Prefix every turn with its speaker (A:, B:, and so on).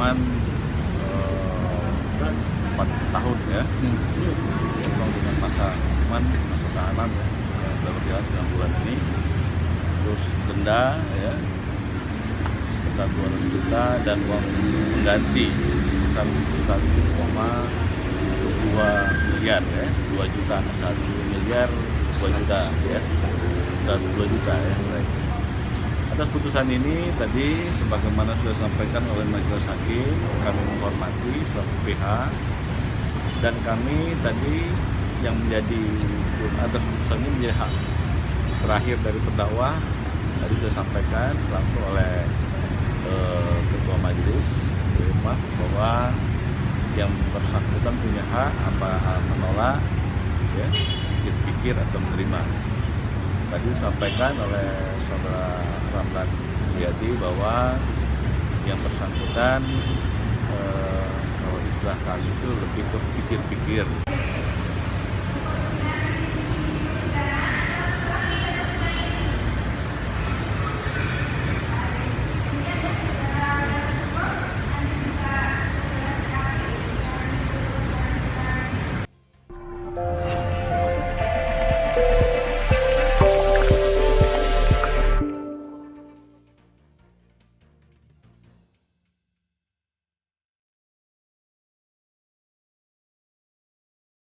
A: hukuman 4 tahun ya, potong dengan masa hukuman masa tahanan ya, yang telah berjalan 9 bulan ini, terus denda ya sebesar 200 juta dan uang pengganti sebesar 1,2 miliar ya, 2 juta 1 miliar 2 juta ya, 102 juta ya. Baik. Atas putusan ini tadi sebagaimana sudah disampaikan oleh majelis hakim, kami menghormati selaku pihak, dan kami tadi yang menjadi atas putusan ini menjadi hak terakhir dari terdakwa. Tadi sudah disampaikan langsung oleh ketua majelis bahwa yang bersangkutan punya hak apa menolak ya, pikir atau menerima. Tadi disampaikan oleh saudara Ramlan Suryadi bahwa yang bersangkutan kalau istilah kami itu lebih ke pikir-pikir.